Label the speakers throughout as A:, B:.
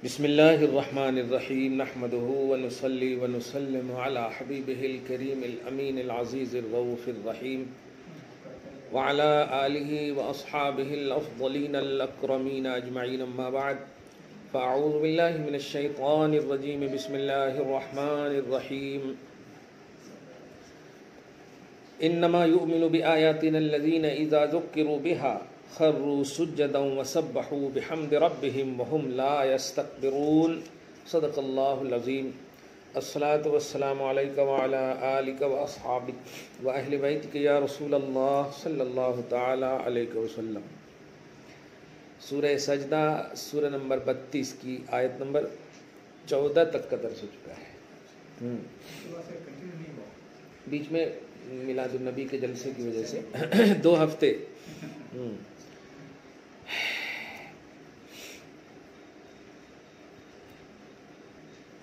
A: بسم اللہ الرحمن الرحیم نحمده ونصلی ونسلم علی حبیبہ الکریم الامین العزیز الرؤوف الرحیم وعلی آلہ واصحابہ الافضلین الاکرمین اجمعین اما بعد فاعوذ باللہ من الشیطان الرجیم بسم اللہ الرحمن الرحیم انما یؤمن بآیاتنا الذین اذا ذکروا بها خروا سجدا وسبحوا بحمد ربهم وهم لا يستكبرون صدق اللہ العظیم الصلاة والسلام علیک وعلی آلک واصحابک واہل بیتک یا رسول اللہ صلی اللہ تعالی علیہ وسلم۔ سورہ سجدہ سورہ نمبر 32 کی آیت نمبر 14 تک کا درس ہو چکا ہے۔ بیچ میں میلاد النبی کے جلسے کی وجہ سے 2 ہفتے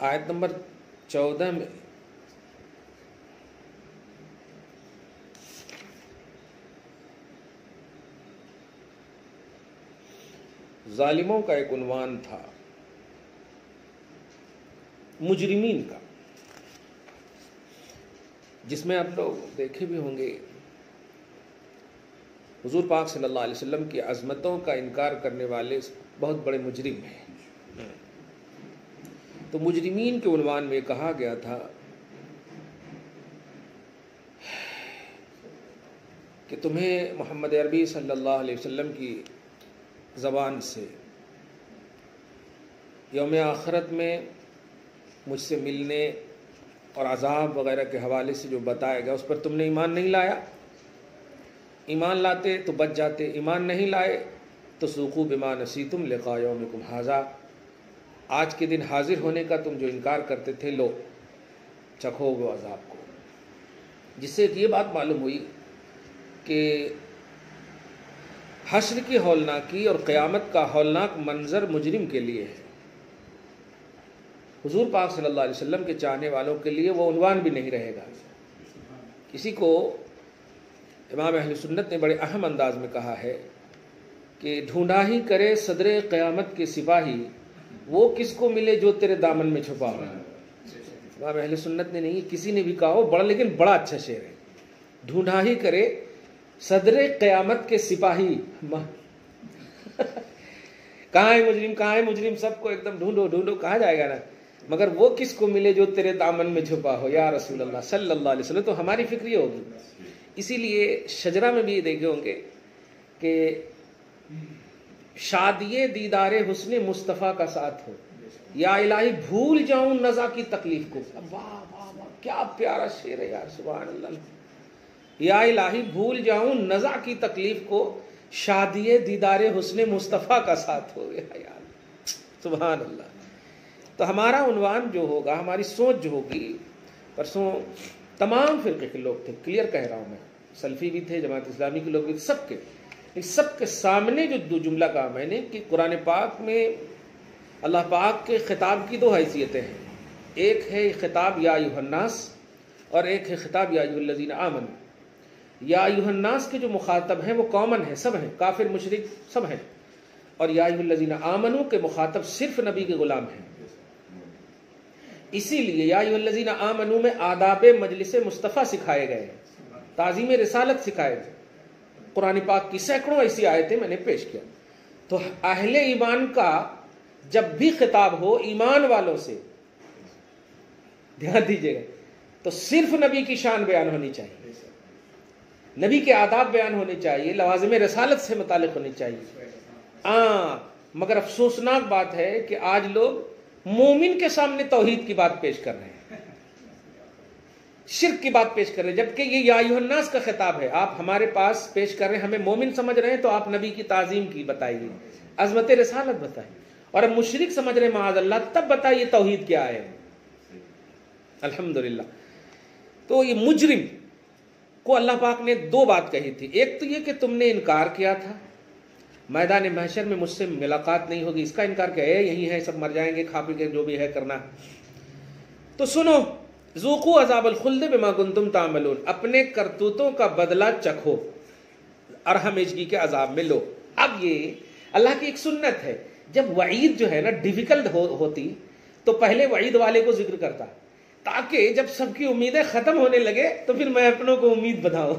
A: آیت نمبر 14 میں ظالموں کا ایک عنوان تھا، مجرمین کا، جس میں آپ لوگ دیکھے بھی ہوں گے حضور پاک صلی اللہ علیہ وسلم کی عظمتوں کا انکار کرنے والے بہت بڑے مجرم ہیں۔ تو مجرمین کے عنوان میں کہا گیا تھا کہ تمہیں محمد عربی صلی اللہ علیہ وسلم کی زبان سے یوم آخرت میں مجھ سے ملنے اور عذاب وغیرہ کے حوالے سے جو بتایا گیا اس پر تم نے ایمان نہیں لایا۔ ایمان لاتے تو بچ جاتے، ایمان نہیں لائے تو ذوقوا بما نسیتم لقاء یومکم ھذا، آج کے دن حاضر ہونے کا تم جو انکار کرتے تھے لو چکھو وہ عذاب کو۔ جس سے یہ بات معلوم ہوئی کہ حشر کی ہولناکی اور قیامت کا ہولناک منظر مجرم کے لیے ہے، حضور پاک صلی اللہ علیہ وسلم کے چاہنے والوں کے لیے وہ عنوان بھی نہیں رہے گا۔ کسی کو امام اہل سنت نے بڑے اہم انداز میں کہا ہے کہ ڈھونڈا ہی کرے صدر قیامت کے سپاہی، وہ کس کو ملے جو تیرے دامن میں چھپا ہو۔ امام اہل سنت نے نہیں، کسی نے بھی کہا ہو بڑا، لیکن بڑا اچھا شعر ہے۔ ڈھونڈا ہی کرے صدر قیامت کے سپاہی، کہاں ہے مجرم، کہاں ہے مجرم، سب کو ایک دم ڈھونڈو ڈھونڈو کہا جائے گا نا، مگر وہ کس کو ملے جو تیرے دامن میں چھپا ہو یا رسول اللہ صلی اللہ علیہ وسلم۔ تو ہماری فکر یہ ہوگی، اسی لیے شجرہ میں بھی دیکھے ہوں گے کہ شادی دیدار حسن مصطفیٰ کا ساتھ ہو، یا الہی بھول جاؤں نزا کی تکلیف کو۔ واہ واہ واہ، کیا پیارا شعر ہے یار، سبحان اللہ۔ یا الہی بھول جاؤں نزا کی تکلیف کو، شادی دیدار حسن مصطفیٰ کا ساتھ ہو یار، سبحان اللہ۔ تو ہمارا عنوان جو ہوگا، ہماری سوچ جو ہوگی، پرسوں تمام فرقے کے لوگ تھے، کلیئر کہہ رہا ہوں میں، سلفی بھی تھے، جماعت اسلامی کے لوگ بھی، سب کے سامنے جو 2 جملہ کہا میں نے کہ قرآن پاک میں اللہ پاک کے خطاب کی 2 حیثیتیں ہیں، ایک ہے خطاب یا ایھا الناس اور ایک ہے خطاب یا ایھا الذین آمنوا۔ یا ایھا الناس کے جو مخاطب ہیں وہ کامن ہیں، سب ہیں، کافر مشرک سب ہیں، اور یا ایھا الذین آمنوا کے مخاطب صرف نبی کے غلام ہیں۔ اسی لیے یا ایھا الذین آمنوا میں آداب مجلس مصطفیٰ سکھائے گئے، تعظیم رسالت سکھائے گئے۔ قرآن پاک کی سینکڑوں ایسی آیتیں میں نے پیش کیا۔ تو اہل ایمان کا جب بھی خطاب ہو ایمان والوں سے، دھیان دیجیے گا، تو صرف نبی کی شان بیان ہونی چاہیے، نبی کے آداب بیان ہونے چاہیے، لوازم رسالت سے متعلق ہونی چاہیے۔ مگر افسوسناک بات ہے کہ آج لوگ مومن کے سامنے توحید کی بات پیش کر رہے ہیں، شرک کی بات پیش کر رہے ہیں، جبکہ یہ یا ایھا الناس کا خطاب ہے۔ آپ ہمارے پاس پیش کر رہے ہیں، ہمیں مومن سمجھ رہے ہیں، تو آپ نبی کی تعظیم کی بتائیے، عظمت رسالت بتائیے، اور اب مشرک سمجھ رہے ہیں معاذ اللہ، تب بتائیے توحید کیا ہے۔ الحمدللہ۔ تو یہ مجرم کو اللہ پاک نے 2 بات کہی تھی، ایک تو یہ کہ تم نے انکار کیا تھا، میدان محشر میں مجھ سے ملاقات نہیں ہوگی، اس کا انکار کیا ہے، یہی ہے، سب مر جائیں گے، کھا پی کے جو بھی ہے کرنا۔ تو سنو، ذوقوا عذاب الخلد بما کنتم تعملون، اپنے کرتوتوں کا بدلہ چکھو اور ہمیشگی کے عذاب میں لو۔ اب یہ اللہ کی ایک سنت ہے جب وعید جو ہے نا ڈیفیکلٹ ہوتی تو پہلے وعید والے کو ذکر کرتا تاکہ جب سب کی امیدیں ختم ہونے لگے تو پھر میں اپنوں کو امید بناؤ.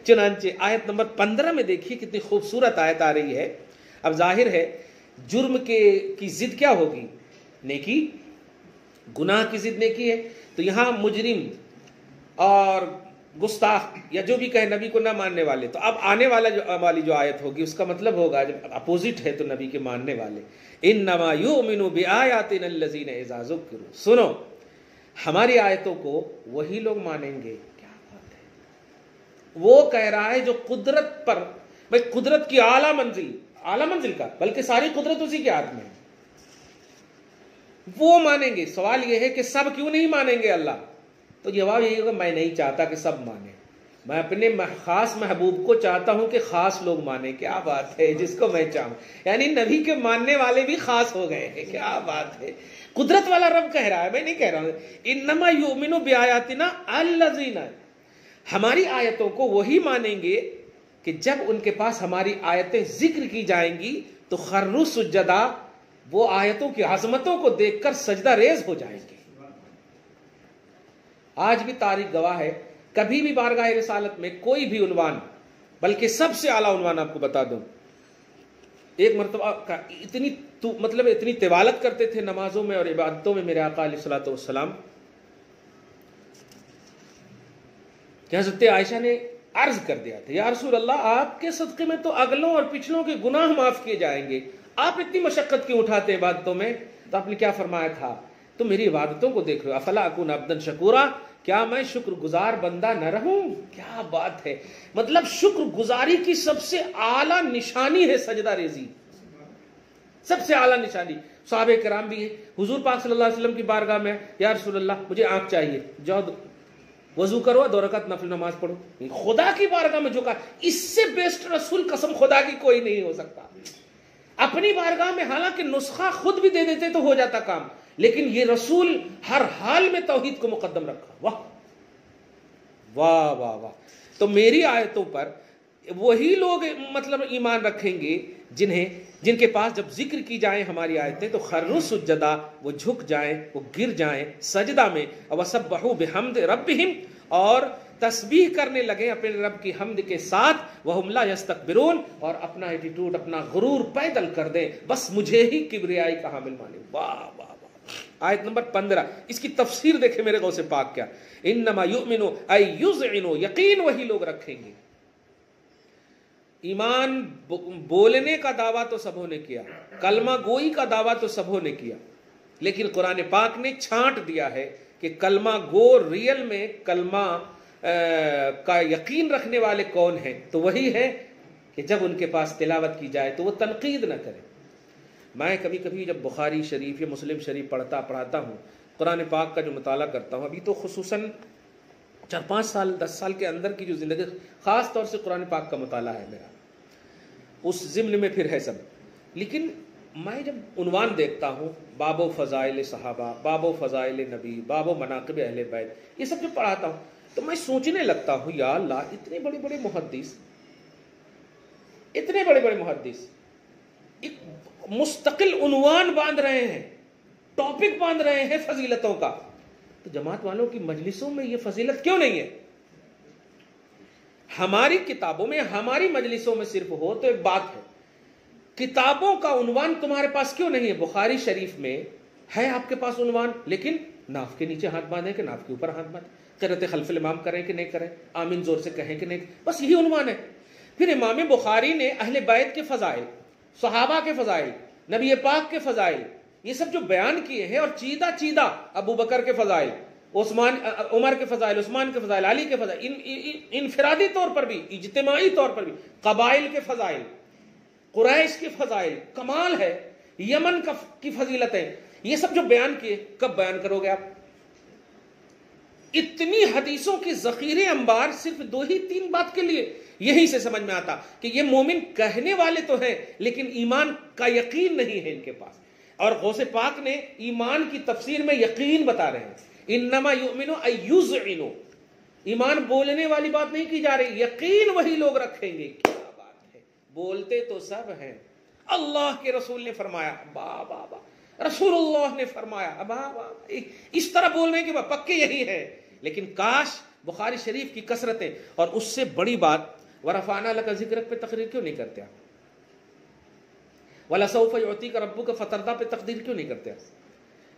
A: چنانچہ آیت نمبر 15 میں دیکھیے کتنی خوبصورت آیت آ رہی ہے. اب ظاہر ہے جرم کی ضد کیا ہوگی؟ نیکی. گناہ کی ضد نیکی ہے. تو یہاں مجرم اور گستاخ یا جو بھی کہے نبی کو نہ ماننے والے، تو اب آنے والی جو آیت ہوگی اس کا مطلب ہوگا جب اپوزٹ ہے تو نبی کے ماننے والے. انما یؤمن بآیاتنا الذین اذا ذکروا، سنو ہماری آیتوں کو وہی لوگ مانیں گے. کیا بات ہے. وہ کہہ رہا ہے جو قدرت پر، بھائی قدرت کی اعلیٰ منزل کا، بلکہ ساری قدرت اسی کے ہاتھ میں ہے، وہ مانیں گے. سوال یہ ہے کہ سب کیوں نہیں مانیں گے اللہ؟ تو جواب یہی ہوگا میں نہیں چاہتا کہ سب مانیں، میں اپنے خاص محبوب کو چاہتا ہوں کہ خاص لوگ مانیں. کیا بات ہے، جس کو میں چاہوں. یعنی نبی کے ماننے والے بھی خاص ہو گئے ہیں. کیا بات ہے. قدرت والا رب کہہ رہا ہے، میں نہیں کہہ رہا ہوں. انما یؤمن بآیاتنا الذین، ہماری آیتوں کو وہی مانیں گے کہ جب ان کے پاس ہماری آیتیں ذکر کی جائیں گی تو خروا سجدا، وہ آیتوں کی عظمتوں کو دیکھ کر سجدہ ریز ہو جائیں گے. آج بھی تاریخ گواہ ہے، کبھی بھی بارگاہ رسالت میں کوئی بھی عنوان، بلکہ سب سے اعلیٰ عنوان آپ کو بتا دوں، ایک مرتبہ اتنی طوالت کرتے تھے نمازوں میں اور عبادتوں میں میرے آقا علیہ الصلوۃ والسلام، کہ حضرت عائشہ نے عرض کر دیا تھا یا رسول اللہ آپ کے صدقے میں تو اگلوں اور پچھلوں کے گناہ معاف کیے جائیں گے، آپ اتنی مشقت کیوں اٹھاتے ہیں عبادتوں میں؟ تو آپ نے کیا فرمایا تھا؟ تو میری عبادتوں کو دیکھ رہے ہو، افلا اکون عبدا شکورا، کیا میں شکر گزار بندہ نہ رہوں؟ کیا بات ہے. مطلب شکر گزاری کی سب سے اعلیٰ نشانی ہے سجدہ ریزی، سب سے اعلیٰ نشانی. صحابہ کرام بھی ہیں، حضور پاک صلی اللہ علیہ وسلم کی بارگاہ میں یا رسول اللہ مجھے آنکھ چاہیے، جاؤ وضو کرو 2 رکعت نفل نماز پڑھو. خدا کی بارگاہ میں جو کہا، اس سے بیسٹ رسول قسم خدا کی کوئی نہیں ہو سکتا. اپنی بارگاہ میں حالانکہ نسخہ خود بھی دے دیتے تو ہو جاتا کام، لیکن یہ رسول ہر حال میں توحید کو مقدم رکھا. واہ واہ واہ واہ. تو میری آیتوں پر وہی لوگ مطلب ایمان رکھیں گے جن کے پاس جب ذکر کی جائیں ہماری آیتیں تو خروا سجدا، وہ جھک جائیں، وہ گر جائیں سجدہ میں. وسبحوا بحمد ربہم، اور تسبیح کرنے لگے اپنے رب کی حمد کے ساتھ. وہم لا یستکبرون، اور اپنا ایٹیٹیوڈ، اپنا غرور پیدل کر دیں، بس مجھے ہی کبریائی کا حامل مانے. واہ واہ واہ. آیت نمبر 15، اس کی تفسیر دیکھیں میرے غوث پاک کیا. انما یؤمن ای یذعن، یقین وہی لوگ رکھیں گے. ایمان بولنے کا دعویٰ تو سبوں نے کیا، کلمہ گوئی کا دعویٰ تو سبوں نے کیا، لیکن قرآن پاک نے چھانٹ دیا ہے کہ کلمہ گو ریل میں کلمہ کا یقین رکھنے والے کون ہیں. تو وہی ہے کہ جب ان کے پاس تلاوت کی جائے تو وہ تنقید نہ کرے. میں کبھی کبھی جب بخاری شریف یا مسلم شریف پڑھاتا ہوں، قرآن پاک کا جو مطالعہ کرتا ہوں، ابھی تو خصوصاً 4-5 سال 10 سال کے اندر کی جو زندگی، خاص طور سے قرآن پاک کا مطالعہ ہے میرا، اس ضمن میں پھر ہے سب. لیکن میں جب عنوان دیکھتا ہوں باب و فضائل صحابہ، باب و فضائل نبی، باب و مناقب اہل بیت، یہ سب جو پڑھاتا ہوں تو میں سوچنے لگتا ہوں یا اللہ، اتنے بڑے بڑے محدث ایک مستقل عنوان باندھ رہے ہیں، ٹاپک باندھ رہے ہیں فضیلتوں کا، تو جماعت والوں کی مجلسوں میں یہ فضیلت کیوں نہیں ہے؟ ہماری کتابوں میں، ہماری مجلسوں میں صرف ہو تو ایک بات ہے، کتابوں کا عنوان تمہارے پاس کیوں نہیں ہے؟ بخاری شریف میں ہے آپ کے پاس عنوان، لیکن ناف کے نیچے ہاتھ باندھیں کہ ناف کے اوپر ہاتھ باندھیں، قرأت خلف الامام کریں کہ نہیں کریں، آمین زور سے کہیں کہ نہیں، بس یہی عنوان ہے. پھر امام بخاری نے اہل بیت کے فضائل، صحابہ کے فضائل، نبی پاک کے فضائل، یہ سب جو بیان کیے ہیں، اور چیدہ ابو بکر کے فضائل، عمر کے فضائل، عثمان کے فضائل، علی کے فضائل، انفرادی طور پر بھی، اجتماعی طور پر بھی، قبائل کے فضائل، قریش کے فضائل، کمال ہے، یمن کی فضیلتیں، یہ سب جو بیان کیے، کب بیان کرو گے آپ؟ اتنی حدیثوں کے ذخیرے انبار صرف 2-3 بات کے لیے. یہی سے سمجھ میں آتا کہ یہ مومن کہنے والے تو ہیں لیکن ایمان کا یقین نہیں ہے ان کے پاس. اور غوث پاک نے ایمان کی تفسیر میں یقین بتا رہے ہیں، انما یؤمن ای یذعن، ایمان بولنے والی بات نہیں کی جا رہی، یقین وہی لوگ رکھیں گے. کیا بات ہے، بولتے تو سب ہیں، اللہ کے رسول نے فرمایا، بابا رسول اللہ نے فرمایا، بابا اس طرح بولنے کے بعد پکے یہی ہے. لیکن کاش بخاری شریف کی کثرتیں، اور اس سے بڑی بات ورفعنا لک ذکرک پہ تقریر کیوں نہیں کرتے آپ؟ وَلَسَوْفَ يُعْطِيكَ رَبُّكَ فَتَرْضَىٰ پہ تقدیر کیوں نہیں کرتے آپ؟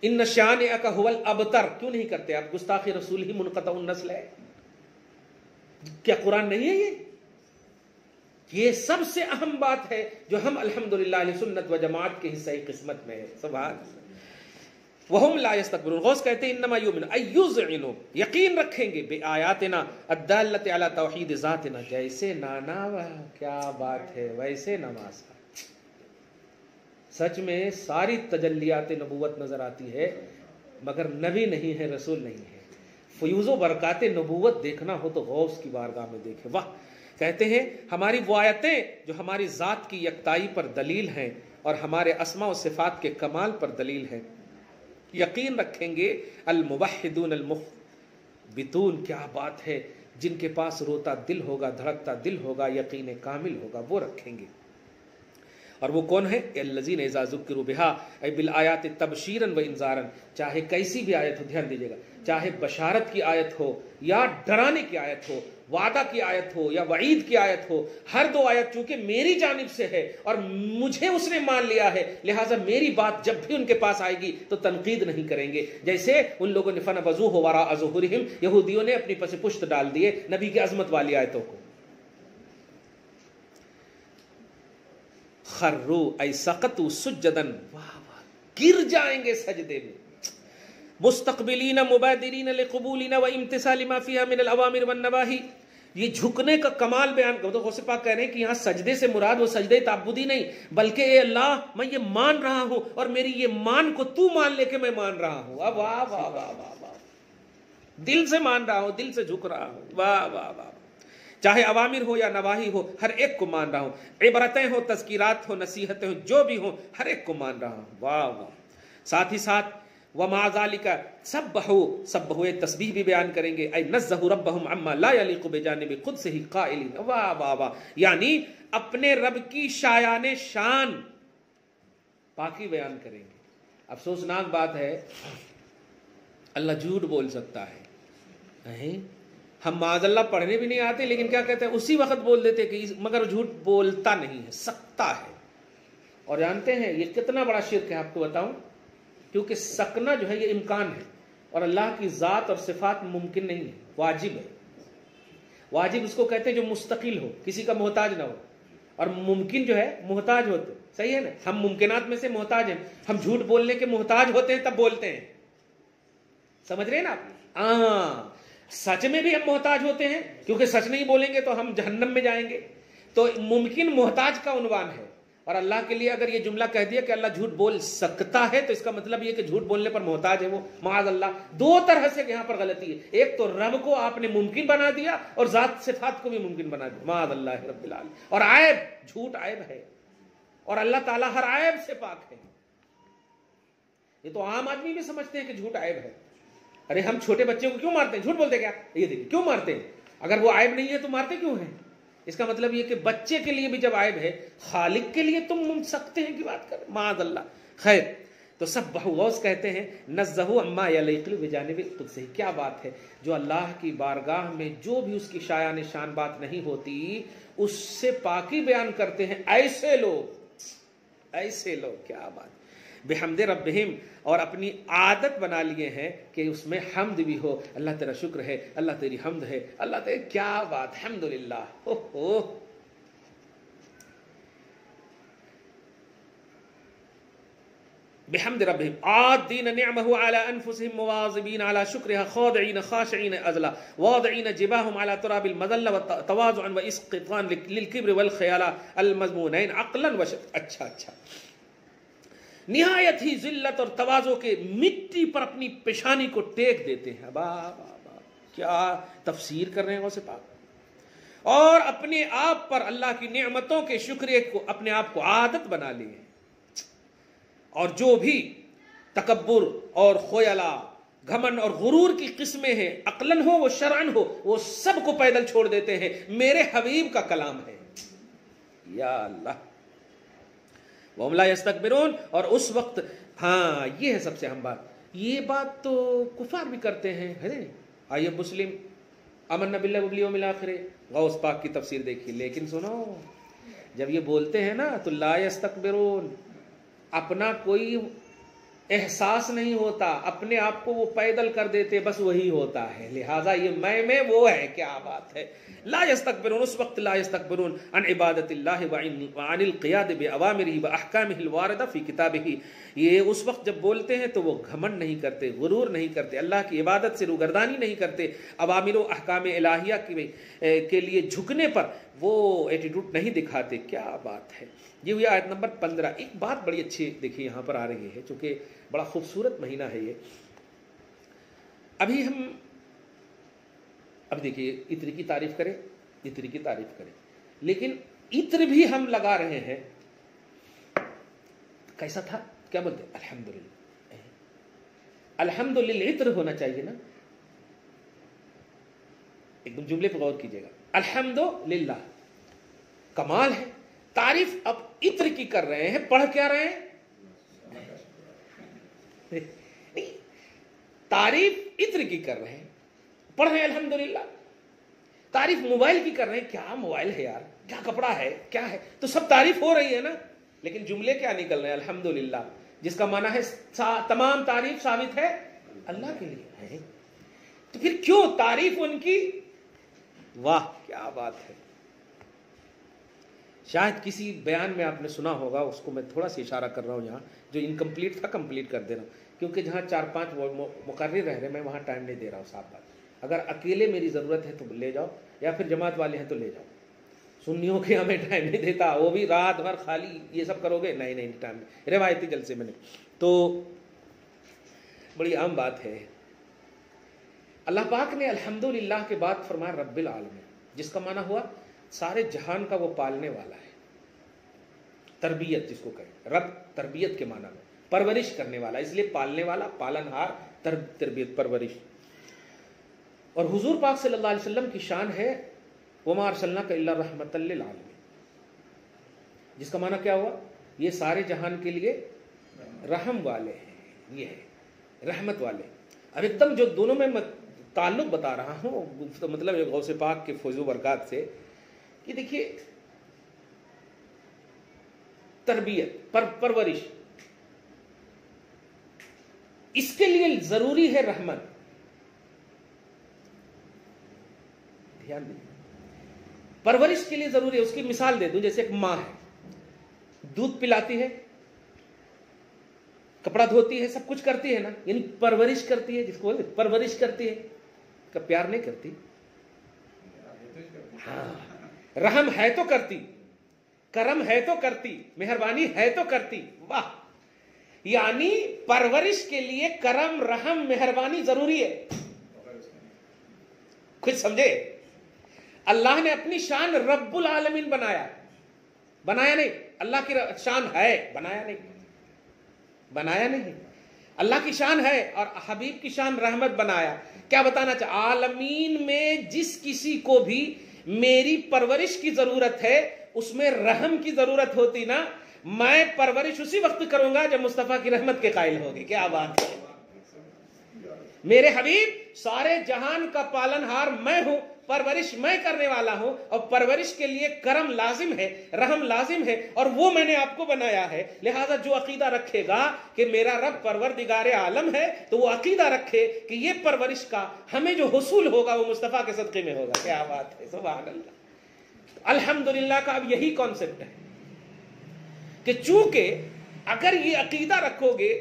A: ان شانئک هو الابتر کیوں نہیں کرتے آپ؟ گستاخی رسول ہی منقطع النسل ہے. کیا قرآن نہیں ہے یہ سب سے اہم بات ہے جو ہم الحمدللہ اہل سنت و جماعت کے حصہ قسمت میں ہے. سبحان اللہ. وَهُمْ لَا يَسْتَكْبِرُونَ. غوث کہتے ہیں انما یؤمن ایذعنوا، یقین رکھیں گے بے آیاتنا الدالۃ علی توحید ذاتنا. جیسے نانا کیا بات ہے ویسے نماز. سچ میں ساری تجلیات نبوت نظر آتی ہے مگر نبی نہیں ہے، رسول نہیں ہے. فیوز و برکات نبوت دیکھنا ہو تو غوث کی بارگاہ میں دیکھیں. واہ. کہتے ہیں ہماری وہ آیتیں جو ہماری ذات کی یکتائی پر دلیل ہیں اور ہمارے اسماء و صفات کے کمال پر دلیل ہیں. یقین رکھیں گے الموحدون المخبتون، کیا بات ہے، جن کے پاس روتا دل ہوگا، دھڑکتا دل ہوگا، یقین کامل ہوگا، وہ رکھیں گے. اور وہ کون ہے؟ الذین اذا ذکروا بها ای بالآیات تبشیرا و انذارا. چاہے کیسی بھی آیت ہو، دھیان دیجیے گا، چاہے بشارت کی آیت ہو یا ڈرانے کی آیت ہو، وعدہ کی آیت ہو یا وعید کی آیت ہو، ہر دو آیت چونکہ میری جانب سے ہے اور مجھے اس نے مان لیا ہے، لہٰذا میری بات جب بھی ان کے پاس آئے گی تو تنقید نہیں کریں گے. جیسے ان لوگوں نے فنبذوہ وراء ظہورہم، یہودیوں نے اپنی پس پشت ڈال دیے نبی کی عظمت والی آیتوں کو. خرو ای سقطوا سجدا، گر جائیں گے سجدے میں. مستقبلین مبادرین لقبولنا وامتثال ما فيها من الاوامر والنواہی. یہ جھکنے کا کمال بیان کرو تو غوث پاک کہہ رہے ہیں کہ یہاں سجدے سے مراد وہ سجدے تعبدی نہیں، بلکہ اے اللہ میں یہ مان رہا ہوں اور میری یہ مان کو تو مان لے کے میں مان رہا ہوں. واہ واہ واہ واہ واہ، دل سے مان رہا ہوں، دل سے جھک رہا ہوں. واہ واہ واہ. چاہے عوامر ہو یا نواہی ہو، ہر ایک کو مان رہا ہوں. عبرتیں ہو، تذکیرات ہو، نصیحتیں ہو، جو بھی ہوں ہر ایک کو مان رہا ہوں. واہ واہ. ساتھ ہی ساتھ وَمَعَ ذَلِكَ سَبَّحُوا تسبیح بھی بیان کریں گے. اے نزہوا ربہم عما لا یلیق بجانب خود سے ہی قائلین. واہ واہ واہ. یعنی اپنے رب کی شایان شان پاکی بیان کریں گے. افسوسناک بات ہے اللہ جھوٹ بول سکتا ہے. ہم معاذ اللہ پڑھنے بھی نہیں آتے لیکن کیا کہتے ہیں اسی وقت بول دیتے کہ مگر جھوٹ بولتا نہیں ہے، سکتا ہے. اور جانتے ہیں یہ کتنا بڑا شرک ہے آپ کو بتاؤں، کیونکہ سکنا جو ہے یہ امکان ہے اور اللہ کی ذات اور صفات ممکن نہیں ہے، واجب ہے. واجب اس کو کہتے ہیں جو مستقل ہو، کسی کا محتاج نہ ہو، اور ممکن جو ہے محتاج ہوتے. صحیح ہے نا، ہم ممکنات میں سے محتاج ہیں. ہم جھوٹ بولنے کے محتاج ہوتے ہیں تب بولتے ہیں، سمجھ رہے ہیں نا آپ. سچ میں بھی ہم محتاج ہوتے ہیں کیونکہ سچ نہیں بولیں گے تو ہم جہنم میں جائیں گے. تو ممکن محتاج کا عنوان ہے. اور اللہ کے لیے اگر یہ جملہ کہہ دیا کہ اللہ جھوٹ بول سکتا ہے تو اس کا مطلب یہ کہ جھوٹ بولنے پر محتاج ہے وہ، معاذ اللہ. دو طرح سے یہاں پر غلطی ہے. ایک تو رب کو آپ نے ممکن بنا دیا اور ذات صفات کو بھی ممکن بنا دیا، معاذ اللہ رب العالمین. اور عیب، جھوٹ عیب ہے اور اللہ تعالیٰ ہر عیب سے پاک ہے. یہ تو عام آدمی بھی سمجھتے ہیں کہ جھوٹ عیب ہے. ارے ہم چھوٹے بچے کو کیوں مارتے ہیں؟ جھوٹ بولتے کیا؟ یہ دیکھیں کیوں مارتے ہیں. اگر وہ عیب نہیں ہے تو مارتے کیوں ہیں؟ اس کا مطلب یہ کہ بچے کے لیے بھی جب عیب ہے، خالق کے لیے تم سکتے ہیں کی بات کریں، معاذ اللہ. خیر، تو سب غوث کہتے ہیں نزہوا عما یلیق بجانب خود سے. کیا بات ہے، جو اللہ کی بارگاہ میں جو بھی اس کی شایان شان بات نہیں ہوتی اس سے پاکی بیان کرتے ہیں. ایسے لوگ کیا بات. بحمد ربہم، اور اپنی عادت بنا لیے ہیں کہ اس میں حمد بھی ہو. اللہ تیرا شکر ہے، اللہ تیری حمد ہے، اللہ تیری کیا بات، الحمدللہ. بحمد ربہم عادین نعمہ علی انفسہم مواظبین علی شکرها خاضعین خاشعین اذلا واضعین جباہم علی تراب المذلہ تواضعا واسقطان للکبر والخیال المذمونین عقلا اچھا نہایت ہی ذلت اور تواضع کے مٹی پر اپنی پیشانی کو ٹیک دیتے ہیں. کیا تفسیر کر رہے ہیں غوث پاک. اور اپنے آپ پر اللہ کی نعمتوں کے شکریہ کو اپنے آپ کو عادت بنا لیے. اور جو بھی تکبر اور خیلا، گھمن اور غرور کی قسمیں ہیں، عقلاً ہو وہ شرعاً ہو، وہ سب کو پیدل چھوڑ دیتے ہیں. میرے حبیب کا کلام ہے. یا اللہ. وَهُمْ لَا يَسْتَكْبِرُونَ. اور اس وقت ہاں یہ ہے سب سے اہم بات. یہ بات تو کفار بھی کرتے ہیں. آئیے مسلم آمنا باللہ والیوم الآخر غوث پاک کی تفسیر دیکھیے. لیکن سنو جب یہ بولتے ہیں نا تو لا یستکبرون، اپنا کوئی احساس نہیں ہوتا، اپنے آپ کو وہ پیدل کر دیتے، بس وہی ہوتا ہے. لہٰذا یہ میں وہ ہے. کیا بات ہے. لا یستکبرون، اس وقت لا یستکبرون عن عبادت اللہ وعن القیاد بأوامرہ واحکامہ الواردہ فی کتابہ. یہ اس وقت جب بولتے ہیں تو وہ گھمنڈ نہیں کرتے، غرور نہیں کرتے، اللہ کی عبادت سے روگردانی نہیں کرتے، اوامر و احکام الہیہ کے لیے جھکنے پر وہ ایٹیٹیوڈ نہیں دکھاتے. کیا بات ہے. یہ ہوئی آیت نمبر 15. ایک بات بڑی اچھی دیکھیے یہاں پر آ رہی ہے، چونکہ بڑا خوبصورت مہینہ ہے یہ. اب دیکھیے عطر کی تعریف کریں، عطر کی تعریف کریں، لیکن عطر بھی ہم لگا رہے ہیں. کیسا تھا؟ کیا بولتے ہیں؟ الحمدللہ. الحمدللہ عطر ہونا چاہیے نا. ایک دم جملے پہ غور کیجیے گا. الحمدللہ کمال ہے. تعریف اب عطر کی کر رہے ہیں، پڑھ کیا رہے ہیں؟ تعریف عطر کی کر رہے ہیں، پڑھ رہے ہیں الحمدللہ. تعریف موبائل کی کر رہے ہیں، کیا موبائل ہے یار، کیا کپڑا ہے، کیا ہے. تو سب تعریف ہو رہی ہے نا، لیکن جملے کیا نکل رہے ہیں؟ الحمدللہ، جس کا معنی ہے تمام تعریف ثابت ہے اللہ کے لیے. تو پھر کیوں تعریف ان کی؟ واہ کیا بات ہے. شاید کسی بیان میں آپ نے سنا ہوگا، اس کو میں تھوڑا سا اشارہ کر رہا ہوں یہاں، جو انکمپلیٹ تھا کمپلیٹ کر دے رہا ہوں، کیونکہ جہاں 4-5 مقرر رہ رہے میں وہاں ٹائم نہیں دے رہا ہوں. صاحب بات، اگر اکیلے میری ضرورت ہے تو لے جاؤ، یا پھر جماعت والے ہیں تو لے جاؤ. سنیوں کے ہمیں ٹائم نہیں دیتا، وہ بھی رات بھر خالی یہ سب کرو گے، نہیں ٹائم نہیں. روایتی جلسے میں نہیں. تو بڑی عام بات ہے. اللہ پاک نے الحمدللہ کے بعد فرمایا رب العالمین، جس کا معنی ہوا سارے جہان کا وہ پالنے والا ہے. تربیت جس کو کہیں، رب تربیت کے معنی میں پرورش کرنے والا، اس لیے پالنے والا، پالنہار، تربیت، پرورش. اور حضور پاک صلی اللہ علیہ وسلم کی شان ہے وما ارسلناک الا رحمۃ للعالمین، جس کا معنی کیا ہوا؟ یہ سارے جہان کے لیے رحم والے ہیں، یہ ہے رحمت والے. اب ایک دم جو دونوں میں تعلق بتا رہا ہوں، مطلب غوث پاک کے فیض و برکات سے، کہ دیکھیے تربیت، پرورش، اس کے لیے ضروری ہے رحمت. دھیان دیں، پرورش کے لیے ضروری ہے. اس کی مثال دے دوں، جیسے ایک ماں ہے، دودھ پلاتی ہے، کپڑا دھوتی ہے، سب کچھ کرتی ہے نا، یعنی پرورش کرتی ہے. جس کو بولتے پرورش کرتی ہے، کا پیار نہیں کرتی. ہاں، رحم ہے تو کرتی، کرم ہے تو کرتی، مہربانی ہے تو کرتی. واہ، یعنی پرورش کے لیے کرم، رحم، مہربانی ضروری ہے. کچھ سمجھے؟ اللہ نے اپنی شان رب العالمین بنایا نہیں. اللہ کی شان ہے، بنایا نہیں. اللہ کی شان ہے، اور حبیب کی شان رحمت بنایا. کیا بتانا چاہ، عالمین میں جس کسی کو بھی میری پرورش کی ضرورت ہے، اس میں رحم کی ضرورت ہوتی نا، میں پرورش اسی وقت کروں گا جب مصطفیٰ کی رحمت کے قائل ہوگی. کیا بات ہے. میرے حبیب سارے جہان کا پالنہار میں ہوں، پرورش میں کرنے والا ہوں، اور پرورش کے لیے کرم لازم ہے، رحم لازم ہے، اور وہ میں نے آپ کو بنایا ہے. لہذا جو عقیدہ رکھے گا کہ میرا رب پروردگار عالم ہے، تو وہ عقیدہ رکھے کہ یہ پرورش کا ہمیں جو حصول ہوگا وہ مصطفیٰ کے صدقے میں ہوگا. کیا بات ہے، سبحان اللہ. الحمدللہ کا اب یہی کانسیپٹ ہے کہ چونکہ اگر یہ عقیدہ رکھو گے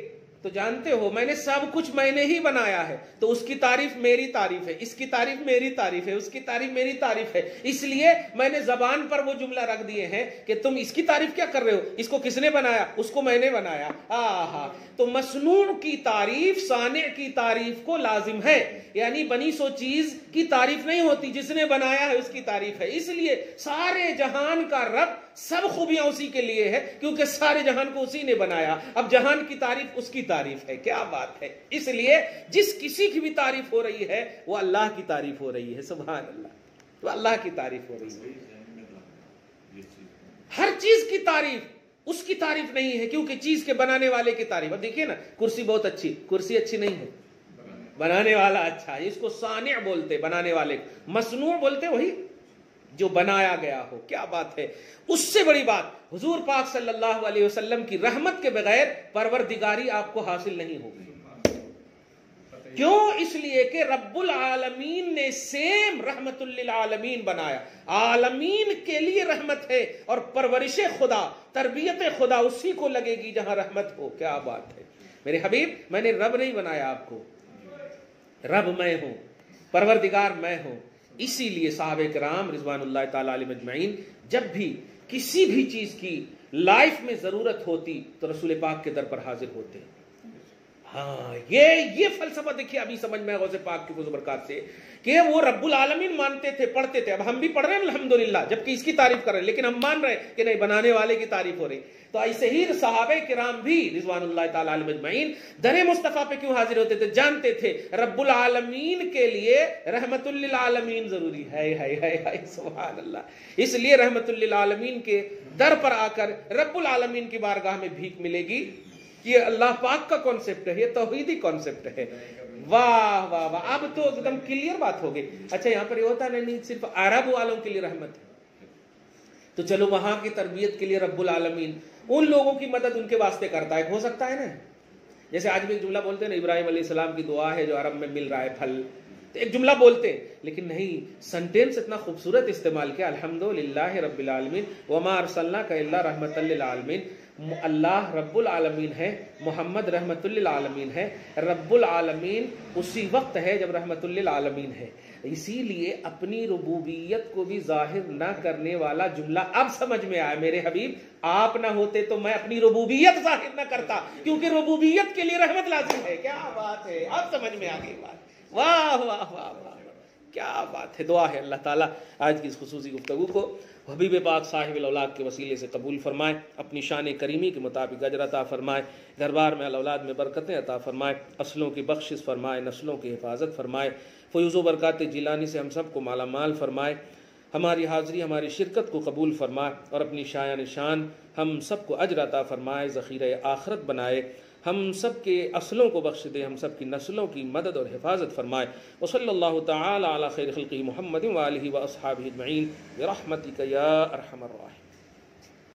A: تو جانتے ہو میں نے سب کچھ میں نے ہی بنایا ہے، تو اس کی تعریف میری تعریف ہے، اس کی تعریف میری تعریف ہے، اس کی تعریف میری تعریف ہے. اس لیے میں نے زبان پر وہ جملہ رکھ دیے ہیں کہ تم اس کی تعریف کیا کر رہے ہو، اس کو کس نے بنایا، اس کو میں نے بنایا. تو مصنوع کی تعریف صانع کی تعریف کو لازم ہے. یعنی بنی سو چیز کی تعریف نہیں ہوتی، جس نے بنایا ہے اس کی تعریف ہے. اس لیے سارے جہان کا رب، سب خوبیاں اسی کے لیے ہے، کیونکہ سارے جہان کو اسی نے بنایا. اب جہان کی تعریف اس کی تعریف ہے. کیا بات ہے. اس لیے جس کسی کی بھی تعریف ہو رہی ہے وہ اللہ کی تعریف ہو رہی ہے. سبحان اللہ. تو اللہ کی تعریف ہو رہی ہے. ہر چیز کی تعریف اس کی تعریف نہیں ہے، کیونکہ چیز کے بنانے والے کی تعریف. اب دیکھیے نا، کرسی بہت اچھی، کرسی اچھی نہیں ہے، بنانے والا اچھا ہے. اس کو صانع بولتے، بنانے والے. مصنوع بولتے وہی جو بنایا گیا ہو. کیا بات ہے. اس سے بڑی بات، حضور پاک صلی اللہ علیہ وسلم کی رحمت کے بغیر پروردگاری آپ کو حاصل نہیں ہوگی. کیوں؟ اس لیے کہ رب العالمین نے سیم رحمت للعالمین بنایا. عالمین کے لیے رحمت ہے، اور پرورش خدا، تربیت خدا اسی کو لگے گی جہاں رحمت ہو. کیا بات ہے میرے حبیب. میں نے رب نہیں بنایا آپ کو، رب میں ہوں، پروردگار میں ہوں. اسی لیے صحابہ کرام رضوان اللہ تعالی علیہم اجمعین جب بھی کسی بھی چیز کی لائف میں ضرورت ہوتی تو رسول پاک کے در پر حاضر ہوتے. ہاں یہ فلسفہ دیکھیے ابھی سمجھ میں غوث پاک کی فضل برکات سے، کہ وہ رب العالمین مانتے تھے، پڑھتے تھے. اب ہم بھی پڑھ رہے ہیں الحمدللہ، جبکہ اس کی تعریف کر رہے ہیں، لیکن ہم مان رہے ہیں کہ نہیں، بنانے والے کی تعریف ہو رہی. تو ایسے ہی صحابہ کرام بھی رضوان اللہ تعالی علیہم اجمعین در مصطفیٰ پہ کیوں حاضر ہوتے تھے؟ جانتے تھے رب العالمین کے لیے رحمت للعالمین ضروری ہے. سبحان اللہ. اس لیے رحمت للعالمین کے در پر آ کر رب العالمین کی بارگاہ میں بھیک ملے گی. یہ اللہ پاک کا کانسیپٹ ہے، یہ توحیدی کانسیپٹ ہے. واہ واہ واہ. اب تو ایک دم کلیئر بات ہو گئی. اچھا یہاں پر یہ ہوتا نہیں صرف عرب والوں کے لیے رحمت ہے، تو چلو وہاں کی تربیت کے لیے رب العالمین ان لوگوں کی مدد ان کے واسطے کرتا ہے. ہو سکتا ہے نا، جیسے آج بھی ایک جملہ بولتے ہیں نا، ابراہیم علیہ السلام کی دعا ہے جو عرب میں مل رہا ہے پھل. تو ایک جملہ بولتے ہیں، لیکن نہیں، سنٹینس اتنا خوبصورت استعمال کیا، الحمدللہ رب العالمین وما ارسلناک الا رحمۃ للعالمین. اللہ رب العالمین ہے، محمد رحمت للعالمین ہے. رب العالمین اسی وقت ہے جب رحمت للعالمین ہے. اسی لیے اپنی ربوبیت کو بھی ظاہر نہ کرنے والا جملہ اب سمجھ میں آیا میرے حبیب. آپ نہ ہوتے تو میں اپنی ربوبیت ظاہر نہ کرتا، کیونکہ ربوبیت کے لیے رحمت لازم ہے. کیا بات ہے، اب سمجھ میں آ گئی بات. واہ واہ واہ واہ، کیا بات ہے. دعا ہے اللہ تعالیٰ آج کی اس خصوصی گفتگو کو حبیب پاک صاحب الاولاد کے وسیلے سے قبول فرمائے، اپنی شان کریمی کے مطابق اجر عطا فرمائے، دربار میں الاولاد میں برکتیں عطا فرمائے، اصلوں کی بخشش فرمائے، نسلوں کی حفاظت فرمائے، فیوز و برکات جیلانی سے ہم سب کو مالا مال فرمائے. ہماری حاضری، ہماری شرکت کو قبول فرمائے، اور اپنی شایان شان ہم سب کو اجر عطا فرمائے، ذخیرہ آخرت بنائے. ہم سب کے اصلوں کو بخش دے، ہم سب کی نسلوں کی مدد اور حفاظت فرمائے. وصلی اللہ تعالی علی خیر خلقہ محمد وآلہ واصحابہ اجمعین برحمتک یا ارحم الراحمین.